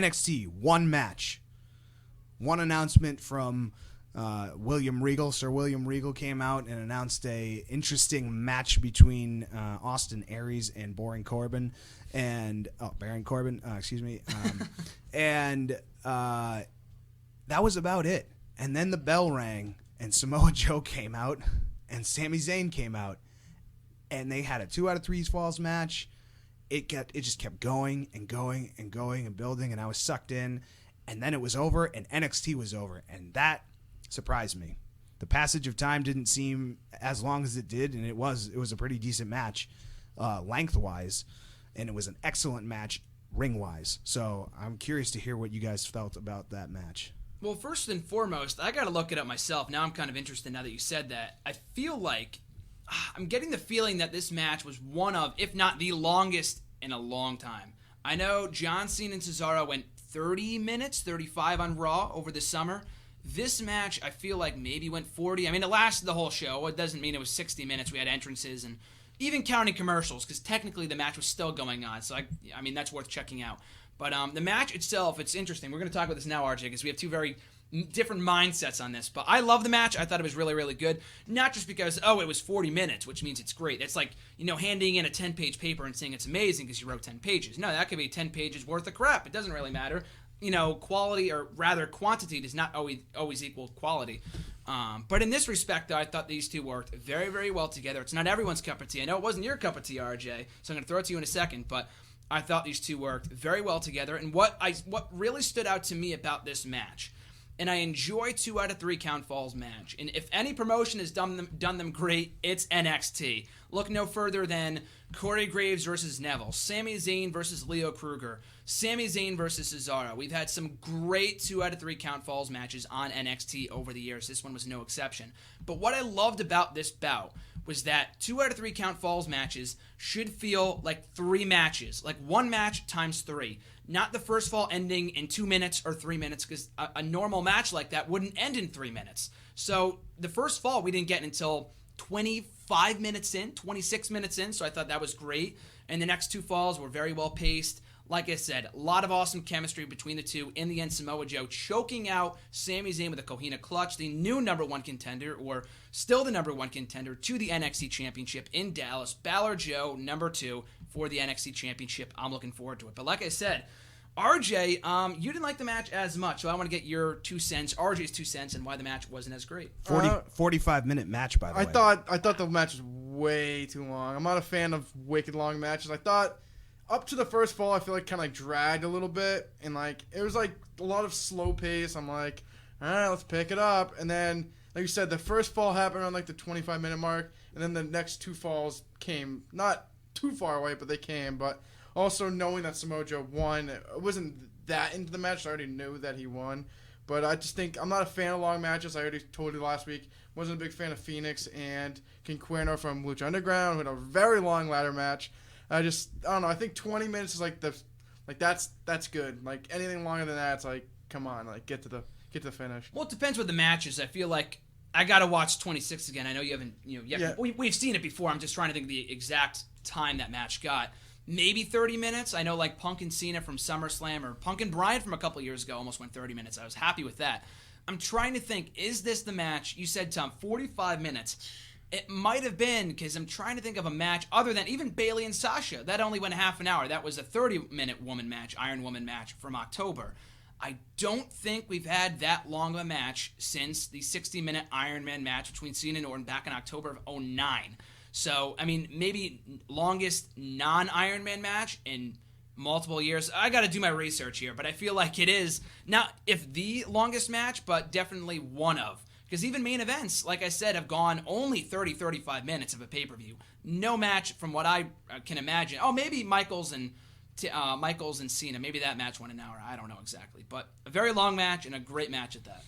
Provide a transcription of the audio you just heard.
NXT, one match. One announcement from William Regal. Sir William Regal came out and announced a interesting match between Austin Aries and Baron Corbin. And and that was about it. And then the bell rang, and Samoa Joe came out, and Sami Zayn came out, and they had a 2 out of 3 falls match. It just kept going and going and going and building, and I was sucked in. And then it was over, and NXT was over, and that surprised me. The passage of time didn't seem as long as it did, and it was a pretty decent match, lengthwise, and it was an excellent match ring-wise. So I'm curious to hear what you guys felt about that match. Well, first and foremost, I got to look it up myself. Now I'm kind of interested now that you said that. I feel like I'm getting the feeling that this match was one of, if not the longest in a long time. I know John Cena and Cesaro went 30 minutes, 35 on Raw over the summer. This match, I feel like maybe went 40. I mean, it lasted the whole show. It doesn't mean it was 60 minutes. We had entrances and even counting commercials, because technically the match was still going on. So, I mean, that's worth checking out. But the match itself, it's interesting. We're going to talk about this now, RJ, because we have two very different mindsets on this. But I love the match. I thought it was really, really good. Not just because, it was 40 minutes, which means it's great. It's like, handing in a 10-page paper and saying it's amazing because you wrote 10 pages. No, that could be 10 pages worth of crap. It doesn't really matter. Quality, or rather quantity, does not always equal quality. But in this respect, though, I thought these two worked very, very well together. It's not everyone's cup of tea. I know it wasn't your cup of tea, RJ, so I'm going to throw it to you in a second, but I thought these two worked very well together. And what really stood out to me about this match, and I enjoy 2 out of 3 count falls match, and if any promotion has done them great, it's NXT. Look no further than Corey Graves versus Neville, Sami Zayn versus Leo Kruger, Sami Zayn versus Cesaro. We've had some great 2 out of 3 count falls matches on NXT over the years. This one was no exception. But what I loved about this bout was that 2 out of 3 count falls matches should feel like 3 matches, like 1 match times 3. Not the first fall ending in 2 minutes or 3 minutes, because a normal match like that wouldn't end in 3 minutes. So the first fall we didn't get until 25 minutes in, 26 minutes in, so I thought that was great. And the next 2 falls were very well paced. Like I said, a lot of awesome chemistry between the two. In the end, Samoa Joe choking out Sami Zayn with a Cohina clutch, the new number 1 contender, or still the number 1 contender, to the NXT Championship in Dallas. Balor Joe, number 2 for the NXT Championship. I'm looking forward to it. But like I said, RJ, you didn't like the match as much, so I want to get your 2 cents, RJ's 2 cents, and why the match wasn't as great. 45-minute match, by the way. I thought the match was way too long. I'm not a fan of wicked long matches. I thought up to the first fall, I feel like kind of dragged a little bit, and it was like a lot of slow pace. I'm like, all right, let's pick it up. And then, like you said, the first fall happened around like the 25-minute mark, and then the next 2 falls came not too far away, but they came. But also knowing that Samoa Joe won, it wasn't that into the match. I already knew that he won. But I just think I'm not a fan of long matches. I already told you last week. Wasn't a big fan of Phoenix and Quinqueno from Lucha Underground, who had a very long ladder match. I don't know. I think 20 minutes is that's good. Like anything longer than that, it's like, come on, like get to the finish. Well, it depends what the match is. I feel like I gotta watch 26 again. I know you haven't. Yeah. We've seen it before. I'm just trying to think of the exact time that match got. Maybe 30 minutes. I know like Punk and Cena from SummerSlam, or Punk and Bryan from a couple years ago almost went 30 minutes. I was happy with that. I'm trying to think, is this the match? You said, Tom, 45 minutes. It might have been, because I'm trying to think of a match other than even Bayley and Sasha. That only went half an hour. That was a 30-minute woman match, Iron Woman match from October. I don't think we've had that long of a match since the 60-minute Iron Man match between Cena and Orton back in October of 2009. So, I mean, maybe longest non-Iron Man match in multiple years. I got to do my research here, but I feel like it is, not if the longest match, but definitely one of. Because even main events, like I said, have gone only 30, 35 minutes of a pay-per-view. No match, from what I can imagine. Oh, maybe Michaels and Cena. Maybe that match went an hour. I don't know exactly. But a very long match and a great match at that.